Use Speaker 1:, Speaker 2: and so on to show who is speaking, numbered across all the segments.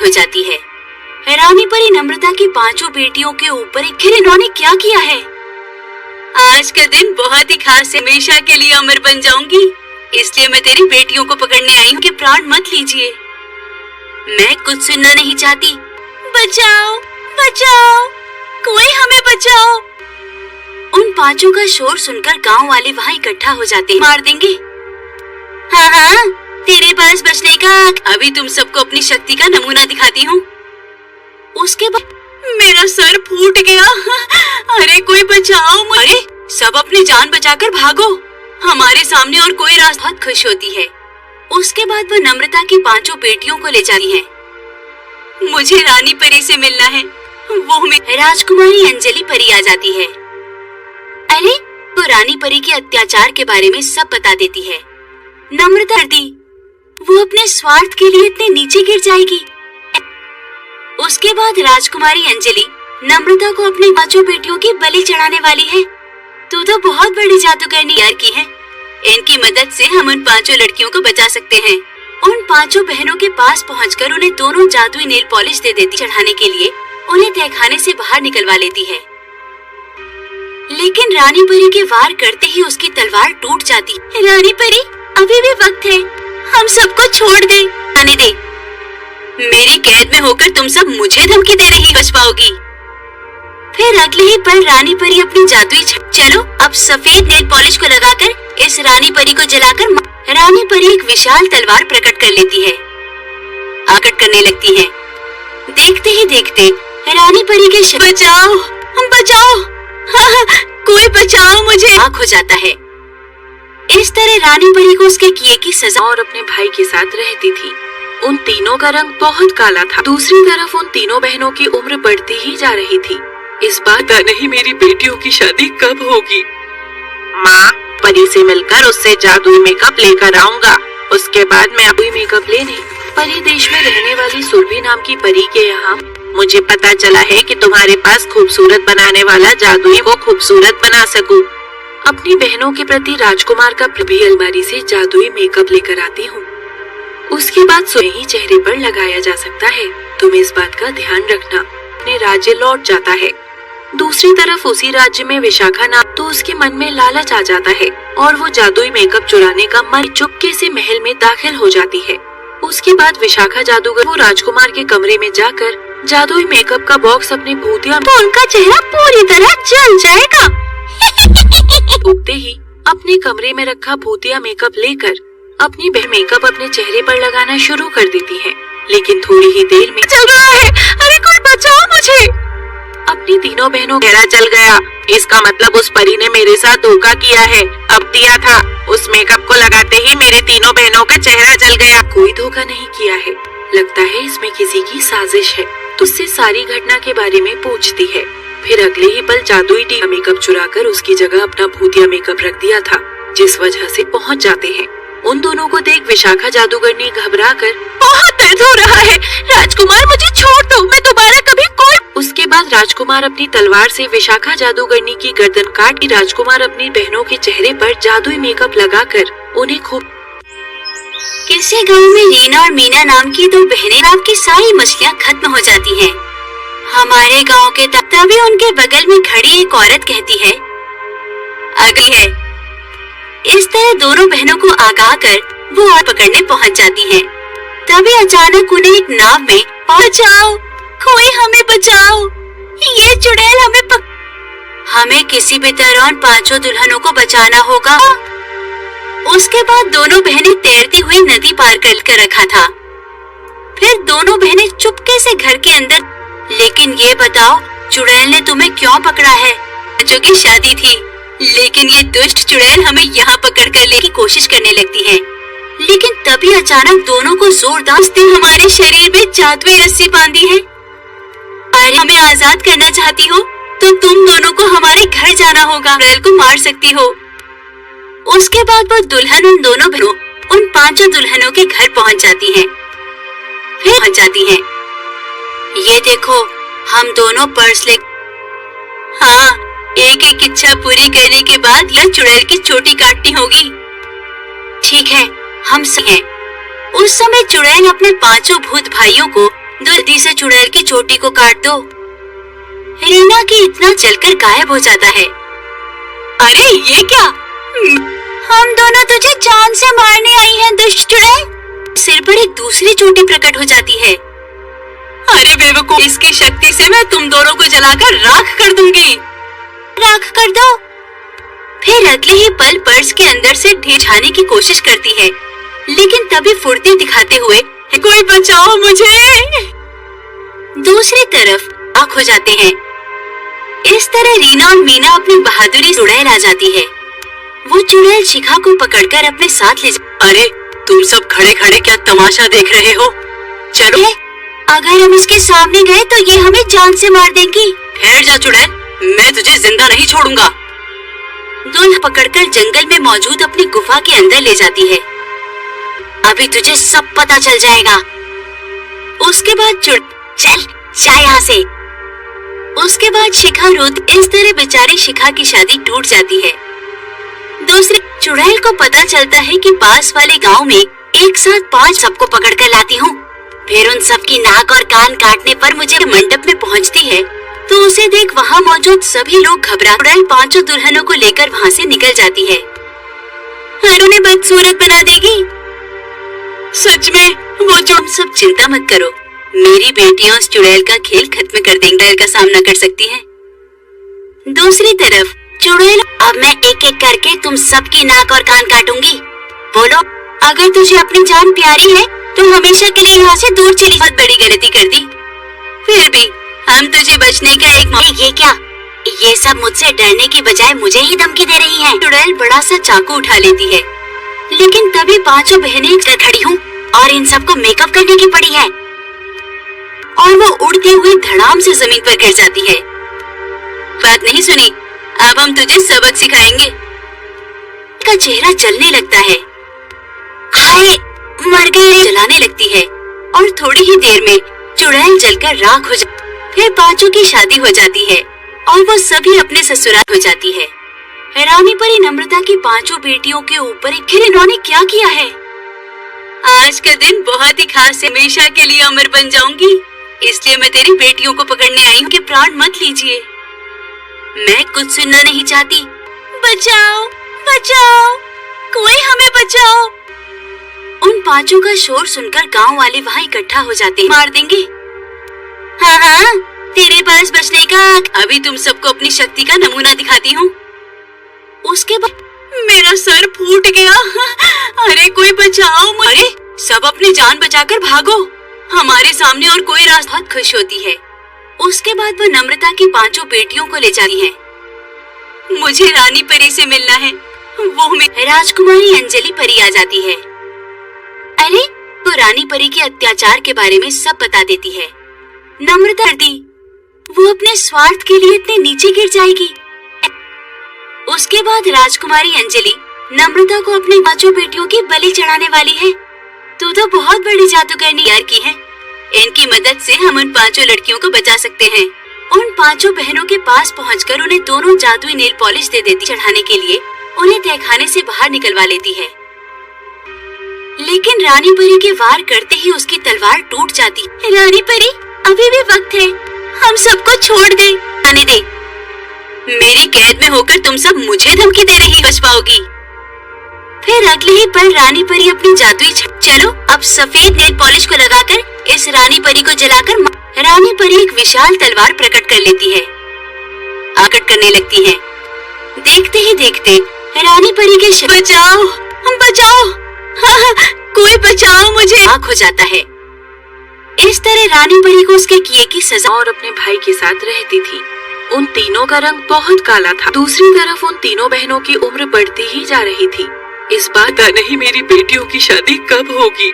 Speaker 1: हो जाती है। रानी परी नम्रता की 5 बेटियों के ऊपर आखिर इन्होंने क्या किया है? आज का दिन बहुत ही खास है, हमेशा के लिए अमर बन जाऊंगी। इसलिए मैं तेरी बेटियों को पकड़ने आई हूँ कि प्राण मत लीजिए। मैं कुछ सुनना नहीं चाहती। बचाओ, बचाओ, कोई हमें बचाओ। उन 5 का शोर सुनकर गांव वाले वहाँ इकट्ठा हो जाते हैं। मार देंगे। हाँ हाँ, तेरे पास बचने का। अभी तुम सबको अपनी शक्ति का नमूना दिखाती हूँ। उसके बाद मेरा सर फूट गया। अरे कोई बचाओ मुझे। अरे सब अपनी जान बचाकर भागो, हमारे सामने और कोई रास्ता। बहुत खुश होती है। उसके बाद वो नम्रता की 5 बेटियों को ले जाती है। मुझे रानी परी से मिलना है। वो में राजकुमारी अंजलि परी आ जाती है। अरे वो रानी परी के अत्याचार के बारे में सब बता देती है। नम्रता दी, वो अपने स्वार्थ के लिए इतने नीचे गिर जाएगी। उसके बाद राजकुमारी अंजलि नम्रता को अपनी 5 बेटियों की बलि चढ़ाने वाली है। तू तो बहुत बड़ी जादूगरनी यार की है। इनकी मदद से हम उन 5 लड़कियों को बचा सकते हैं। उन 5 बहनों के पास पहुंचकर उन्हें दोनों जादुई नेल पॉलिश दे देती। चढ़ाने के लिए उन्हें तहखाने से बाहर निकलवा लेती है। लेकिन रानी परी के वार करते ही उसकी तलवार टूट जाती। रानी परी, अभी भी वक्त है, हम सबको छोड़ दे। आने दे। मेरी कैद में होकर तुम सब मुझे धमकी दे रही बच पाओगी। फिर अगले ही पल रानी परी अपनी जादुई चलो अब सफेद नेल पॉलिश को लगाकर इस रानी परी को जलाकर रानी परी एक विशाल तलवार प्रकट कर लेती है। आकट करने लगती है। देखते ही देखते रानी परी के बचाओ, हम बचाओ, हाँ, कोई बचाओ मुझे। आग हो जाता है। इस तरह रानी परी को उसके किए की सजा
Speaker 2: और अपने भाई के साथ रहती थी। उन तीनों का रंग बहुत काला था। दूसरी तरफ उन तीनों बहनों की उम्र बढ़ती ही जा रही थी। इस बार पता नहीं मेरी बेटियों की शादी कब होगी।
Speaker 3: माँ, परी से मिलकर उससे जादुई मेकअप लेकर आऊंगा। उसके बाद मैं
Speaker 2: जादुई मेकअप लेने परी देश में रहने वाली सुरभि नाम की परी के यहाँ।
Speaker 3: मुझे पता चला है कि तुम्हारे पास खूबसूरत बनाने वाला जादुई को खूबसूरत बना सकूं।
Speaker 2: अपनी बहनों के प्रति राजकुमार का भी अलमारी से जादुई मेकअप लेकर आती हूँ। उसके बाद ही चेहरे पर लगाया जा सकता है। तुम इस बात का ध्यान रखना। अपने राज्य लौट जाता है। दूसरी तरफ उसी राज्य में विशाखा नाम तो उसके मन में लालच आ जाता है और वो जादुई मेकअप चुराने का मन चुपके से महल में दाखिल हो जाती है। उसके बाद विशाखा जादूगर वो राजकुमार के कमरे में जाकर जादुई मेकअप का बॉक्स अपने भूतिया
Speaker 1: तो उनका चेहरा पूरी तरह जल जाएगा।
Speaker 2: उगते ही अपने कमरे में रखा भूतिया मेकअप लेकर अपनी बहन मेकअप अपने चेहरे पर लगाना शुरू कर देती है। लेकिन थोड़ी ही देर में
Speaker 1: चल रहा है। अरे कोई बचाओ मुझे।
Speaker 2: अपनी तीनों बहनों
Speaker 3: चेहरा जल गया। इसका मतलब उस परी ने मेरे साथ धोखा किया है। अब दिया था, उस मेकअप को लगाते ही मेरी तीनों बहनों का चेहरा जल गया।
Speaker 2: कोई धोखा नहीं किया है। लगता है इसमें किसी की साजिश है। तो उससे सारी घटना के बारे में पूछती है। फिर अगले ही पल जादुई मेकअप चुराकर उसकी जगह अपना भूतिया मेकअप रख दिया था, जिस वजह से पहुंच जाते हैं। उन दोनों को देख विशाखा जादूगरनी घबराकर
Speaker 1: बहुत दर्द हो रहा है, राजकुमार मुझे छोड़ दो, मैं दोबारा कभी कोई।
Speaker 2: उसके बाद राजकुमार अपनी तलवार से विशाखा जादूगरनी की गर्दन काट दी। राजकुमार अपनी बहनों के चेहरे पर जादुई मेकअप लगाकर उन्हें खूब।
Speaker 1: किसी गांव में रीना और मीना नाम की 2 बहनें आपकी सारी मछलियाँ खत्म हो जाती हैं। हमारे गांव के तभी उनके बगल में खड़ी एक औरत कहती है अगली है। इस तरह दोनों बहनों को आगाह कर वो और पकड़ने पहुंच जाती हैं। तभी अचानक उन्हें एक नाव में बचाओ, कोई हमें बचाओ, ये चुड़ैल हमें किसी भी तरह उन 5 दुल्हनों को बचाना होगा। उसके बाद दोनों बहनें तैरती हुई नदी पार कर रखा था। फिर दोनों बहनें चुपके से घर के अंदर। लेकिन ये बताओ, चुड़ैल ने तुम्हें क्यों पकड़ा है? बच्चों की शादी थी, लेकिन ये दुष्ट चुड़ैल हमें यहाँ पकड़ कर लेने की कोशिश करने लगती है। लेकिन तभी अचानक दोनों को जोरदार से हमारे शरीर में जादुई रस्सी बांधी है। अरे हमें आजाद करना चाहती हो तो तुम दोनों को हमारे घर जाना होगा, चुड़ैल को मार सकती हो। उसके बाद वो दुल्हन उन दोनों बहनों उन 5 दुल्हनों के घर पहुँच जाती है। फिर पहुँच जाती है। ये देखो, हम दोनों पर्स ले। हाँ, एक एक इच्छा पूरी करने के बाद यह चुड़ैल की चोटी काटनी होगी। ठीक है, हम सही हैं। उस समय चुड़ैल अपने 5 भूत भाइयों को जल्दी से चुड़ैल की चोटी को काट दो। रीना की इतना चलकर गायब हो जाता है। अरे ये क्या? हम दोनों तुझे जान से मारने आई हैं दुष्ट चुड़ैल। सिर पर एक दूसरी चोटी प्रकट हो जाती है। अरे बेवकूफ, इसकी शक्ति से मैं तुम दोनों को जलाकर राख कर दूंगी। राख कर दो। फिर अगले ही पल पर्स के अंदर से ढेर छाने की कोशिश करती है, लेकिन तभी फुर्ती दिखाते हुए कोई बचाओ मुझे। दूसरी तरफ आँख हो जाते हैं। इस तरह रीना और मीना अपनी बहादुरी चुड़ैल आ जाती है। वो चुड़ैल शिखा को पकड़कर अपने साथ ले अरे तुम सब खड़े खड़े क्या तमाशा देख रहे हो? चलो, अगर हम इसके सामने गए तो ये हमें जान से मार देगी। ठहर जा चुड़ैल, मैं तुझे जिंदा नहीं छोड़ूंगा। दोनों पकड़कर जंगल में मौजूद अपनी गुफा के अंदर ले जाती है। अभी तुझे सब पता चल जाएगा। उसके बाद चल जा यहाँ से। उसके बाद शिखा रोती। इस तरह बेचारी शिखा की शादी टूट जाती है। दूसरी चुड़ैल को पता चलता है कि पास वाले गांव में एक साथ 5 सबको पकड़ कर लाती हूँ। फिर उन सबकी नाक और कान काटने पर मुझे मंडप में पहुँचती है तो उसे देख वहाँ मौजूद सभी लोग घबरा। चुड़ैल 5 दुल्हनों को लेकर वहाँ से निकल जाती है। उन्हें बदसूरत बना देगी। सच में वो जो सब चिंता मत करो, मेरी बेटियां उस चुड़ैल का खेल खत्म कर देंगी, डर का सामना कर सकती हैं। दूसरी तरफ चुड़ैल, अब मैं एक एक करके तुम सबकी नाक और कान काटूंगी। बोलो, अगर तुझे अपनी जान प्यारी है तो हमेशा के लिए यहाँ से दूर चली। बहुत बड़ी गलती कर दी, फिर भी हम तुझे बचने का एक मौका। ये क्या? ये सब मुझसे डरने की बजाय मुझे ही धमकी दे रही है। चुड़ैल बड़ा सा चाकू उठा लेती है, लेकिन तभी 5 बहनें खड़ी हूँ और इन सबको मेकअप करने की पड़ी है और वो उड़ती हुई धड़ाम से जमीन पर गिर जाती है। बात नहीं सुनी, अब हम तुझे सबक सिखाएंगे। का चेहरा जलने लगता है। हाय, मर गए। जलाने लगती है और थोड़ी ही देर में चुड़ैल जलकर राख हो जाती। फिर 5 की शादी हो जाती है और वो सभी अपने ससुराल हो जाती है। रानी परी नम्रता की 5 बेटियों के ऊपर फिर इन्होंने क्या किया है? आज का दिन बहुत ही खास है, हमेशा के लिए अमर बन जाऊंगी। इसलिए मैं तेरी बेटियों को पकड़ने आई हूँ कि प्राण मत लीजिए। मैं कुछ सुनना नहीं चाहती। बचाओ, बचाओ, कोई हमें बचाओ। उन 5 का शोर सुनकर गांव वाले वहाँ इकट्ठा हो जाते हैं। मार देंगे। हाँ हाँ, तेरे पास बचने का। अभी तुम सबको अपनी शक्ति का नमूना दिखाती हूँ। उसके बाद मेरा सर फूट गया। अरे कोई बचाओ मुझे। अरे सब अपनी जान बचाकर भागो, हमारे सामने और कोई रास्ता। बहुत खुश होती है। उसके बाद वो नम्रता की 5 बेटियों को ले जाती है। मुझे रानी परी से मिलना है। वो में राजकुमारी अंजलि परी आ जाती है। अरे वो रानी परी के अत्याचार के बारे में सब बता देती है। नम्रता दी, वो अपने स्वार्थ के लिए इतने नीचे गिर जाएगी। उसके बाद राजकुमारी अंजलि नम्रता को अपनी 5 बेटियों की बलि चढ़ाने वाली है। तू तो बहुत बड़ी जादूगरनी यार की है। इनकी मदद से हम उन 5 लड़कियों को बचा सकते हैं। उन 5 बहनों के पास पहुंचकर उन्हें दोनों जादुई नेल पॉलिश दे देती। चढ़ाने के लिए उन्हें तहखाने से बाहर निकलवा लेती है, लेकिन रानी परी के वार करते ही उसकी तलवार टूट जाती। रानी परी, अभी भी वक्त है, हम सबको छोड़ दे। आने दे। मेरी कैद में होकर तुम सब मुझे धमकी दे रही, बच पाओगी। फिर अगले ही पल रानी परी अपनी जादुई चलो अब सफेद नेल पॉलिश को लगाकर इस रानी परी को जलाकर रानी परी एक विशाल तलवार प्रकट कर लेती है। आकट करने लगती है। देखते ही देखते रानी परी के बचाओ, हम बचाओ, हाँ, कोई बचाओ मुझे। आग हो जाता है। इस तरह रानी परी को उसके किए की सजा
Speaker 2: और अपने भाई के साथ रहती थी। उन तीनों का रंग बहुत काला था। दूसरी तरफ उन तीनों बहनों की उम्र बढ़ती ही जा रही थी। इस बार पता नहीं मेरी बेटियों की शादी कब होगी।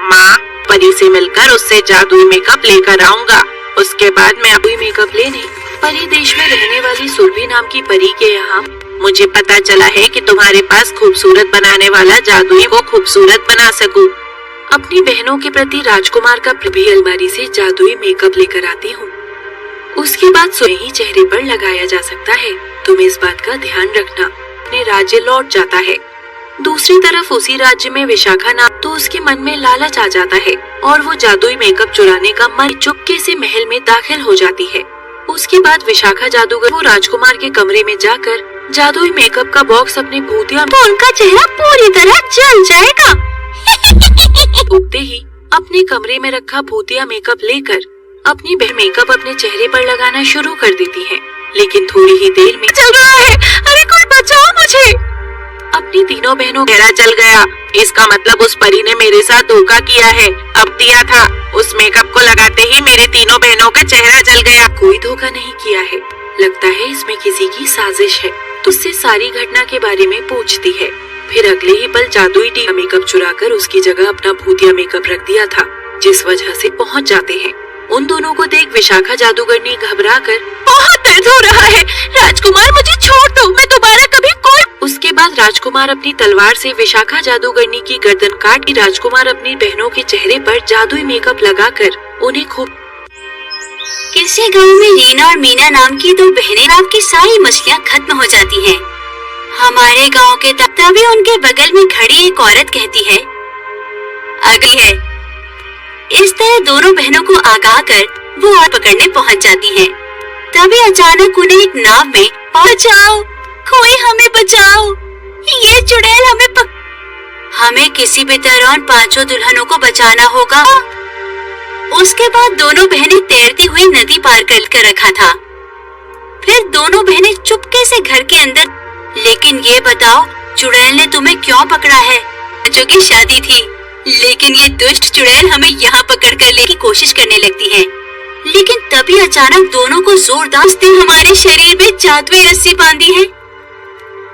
Speaker 3: माँ, परी से मिलकर उससे जादुई मेकअप लेकर आऊंगा। उसके बाद मैं
Speaker 2: कोई मेकअप लेने परी देश में रहने वाली सुरभि नाम की परी के यहाँ।
Speaker 3: मुझे पता चला है कि तुम्हारे पास खूबसूरत बनाने वाला जादुई वो खूबसूरत बना सकूं।
Speaker 2: अपनी बहनों के प्रति राजकुमार का भी अलमारी से जादुई मेकअप लेकर आती हूँ। उसके बाद स्वयं ही चेहरे पर लगाया जा सकता है। तुम इस बात का ध्यान रखना। अपने राज्य लौट जाता है। दूसरी तरफ उसी राज्य में विशाखा नाम तो उसके मन में लालच आ जाता है और वो जादुई मेकअप चुराने का मन चुपके से महल में दाखिल हो जाती है। उसके बाद विशाखा जादूगर वो राजकुमार के कमरे में जाकर जादुई मेकअप का बॉक्स अपने भूतिया
Speaker 1: तो उनका चेहरा पूरी तरह जल जाएगा।
Speaker 2: उगते ही अपने कमरे में रखा भूतिया मेकअप लेकर अपनी बहन मेकअप अपने चेहरे पर लगाना शुरू कर देती है। लेकिन थोड़ी ही देर में
Speaker 3: चल रहा है, अरे कोई बचाओ मुझे।
Speaker 2: अपनी तीनों बहनों
Speaker 3: चेहरा जल गया, इसका मतलब उस परी ने मेरे साथ धोखा किया है। अब दिया था, उस मेकअप को लगाते ही मेरे तीनों बहनों का चेहरा जल गया।
Speaker 2: कोई धोखा नहीं किया है, लगता है इसमें किसी की साजिश है। तो उससे सारी घटना के बारे में पूछती है। फिर अगले ही पल जादुई टी मेकअप चुराकर उसकी जगह अपना भूतिया मेकअप रख दिया था, जिस वजह से पहुंच जाते हैं। उन दोनों को देख विशाखा जादूगरनी घबराकर
Speaker 3: बहुत दर्द हो रहा है, राजकुमार मुझे छोड़ दो, मैं दोबारा कभी कोई।
Speaker 2: उसके बाद राजकुमार अपनी तलवार से विशाखा जादूगरनी की गर्दन काट राजकुमार अपनी बहनों के चेहरे पर जादुई मेकअप लगाकर उन्हें खूब।
Speaker 1: किसी गांव में रीना और मीना नाम की दो बहनें आपकी सारी मछलियाँ खत्म हो जाती हैं। हमारे गांव के तभी उनके बगल में खड़ी एक औरत कहती है, अगली है। इस तरह दोनों बहनों को आगाह कर वो और पकड़ने पहुंच जाती हैं। तभी अचानक उन्हें एक नाव में बचाओ, कोई हमें बचाओ, ये चुड़ैल हमें किसी भी तरह उन पांचों दुल्हनों को बचाना होगा। उसके बाद दोनों बहनें तैरती हुई नदी पार कर रखा था। फिर दोनों बहनें चुपके से घर के अंदर। लेकिन ये बताओ, चुड़ैल ने तुम्हें क्यों पकड़ा है? जो की शादी थी, लेकिन ये दुष्ट चुड़ैल हमें यहाँ पकड़ कर लेने की कोशिश करने लगती है। लेकिन तभी अचानक दोनों को जोरदार से हमारे शरीर में जादुई रस्सी बांधी है।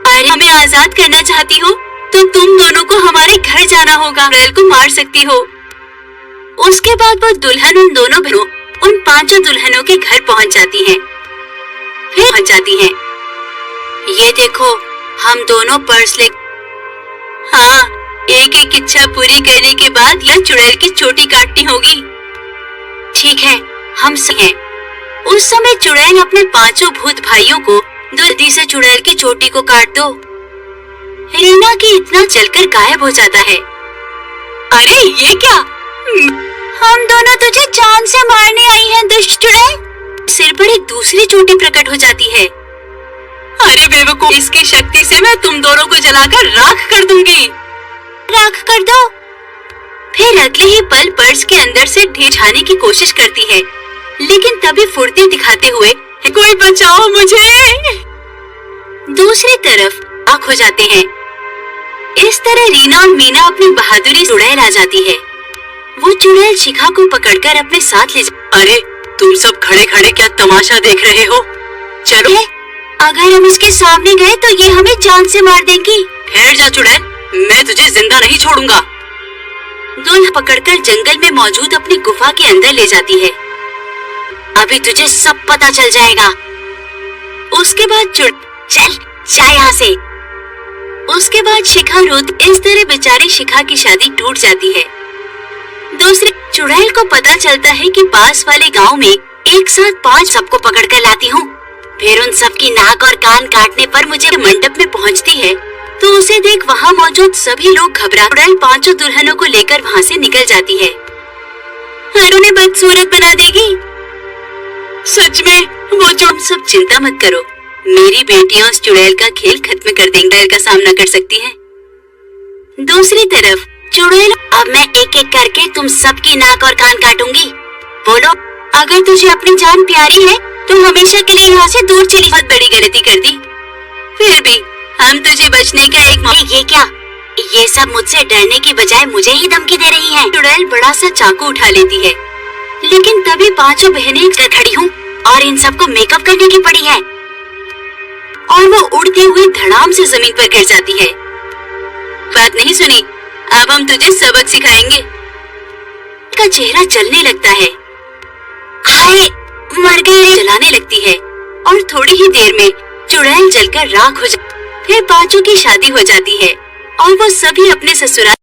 Speaker 1: अरे हमें आजाद करना चाहती हो तो तुम दोनों को हमारे घर जाना होगा, चुड़ैल को मार सकती हो। उसके बाद वो दुल्हन उन दोनों बहनों उन पांचों दुल्हनों के घर पहुँच जाती है। फिर पहुँच जाती है, ये देखो हम दोनों पर्स ले। हाँ, एक एक इच्छा पूरी करने के बाद यह चुड़ैल की चोटी काटनी होगी। ठीक है, हम सही हैं। उस समय चुड़ैल अपने पांचों भूत भाइयों को जल्दी से चुड़ैल की चोटी को काट दो। रीना की इतना जलकर गायब हो जाता है। अरे ये क्या? हम दोनों तुझे जान से मारने आई हैं दुष्ट चुड़ैल। सिर पर एक दूसरी चोटी प्रकट हो जाती है। अरे बेवकूफ, इसकी शक्ति से मैं तुम दोनों को जलाकर राख कर दूंगी। राख कर दो। फिर अगले ही पल पर्स के अंदर से ढेर छाने की कोशिश करती है, लेकिन तभी फुर्ती दिखाते हुए कोई बचाओ मुझे। दूसरी तरफ आँख हो जाते हैं। इस तरह रीना और मीना अपनी बहादुरी चुड़ैल आ जाती है। वो चुड़ैल शिखा को पकड़कर अपने साथ ले अरे तुम सब खड़े खड़े क्या तमाशा देख रहे हो? चलो, अगर हम इसके सामने गए तो ये हमें जान से मार देगी। ठहर जा चुड़ैल, मैं तुझे जिंदा नहीं छोड़ूंगा। दुल्हन पकड़कर जंगल में मौजूद अपनी गुफा के अंदर ले जाती है। अभी तुझे सब पता चल जाएगा। उसके बाद चल जा यहाँ से। उसके बाद शिखा रोती। इस तरह बेचारी शिखा की शादी टूट जाती है। दूसरी चुड़ैल को पता चलता है कि पास वाले गांव में एक साथ 5 सबको पकड़ कर लाती हूँ। फिर उन सब की नाक और कान काटने पर मुझे मंडप में पहुँचती है तो उसे देख वहाँ मौजूद सभी लोग घबरा। चुड़ैल पांचों दुल्हनों को लेकर वहाँ से निकल जाती है। उन्हें बदसूरत बना देगी। सच में वो जो। सब चिंता मत करो, मेरी बेटियां उस चुड़ैल का खेल खत्म कर देंगी, डर का सामना कर सकती है। दूसरी तरफ चुड़ैल, अब मैं एक एक करके तुम सबकी नाक और कान काटूंगी। बोलो, अगर तुझे अपनी जान प्यारी है तो हमेशा के लिए यहाँ से दूर चली। बहुत बड़ी गलती कर दी, फिर भी हम तुझे बचने का एक मौका। ये क्या? ये सब मुझसे डरने की बजाय मुझे ही धमकी दे रही है। चुड़ैल बड़ा सा चाकू उठा लेती है, लेकिन तभी पांचों बहनें खड़ी हूँ और इन सबको मेकअप करने की पड़ी है और वो उड़ती हुई धड़ाम से जमीन पर गिर जाती है। बात नहीं सुनी, अब हम तुझे सबक सिखाएंगे। का चेहरा जलने लगता है। हाय, मर गई। जलाने लगती है और थोड़ी ही देर में चुड़ैल जलकर राख हो जाती है। फिर पांचों की शादी हो जाती है और वो सभी अपने ससुराल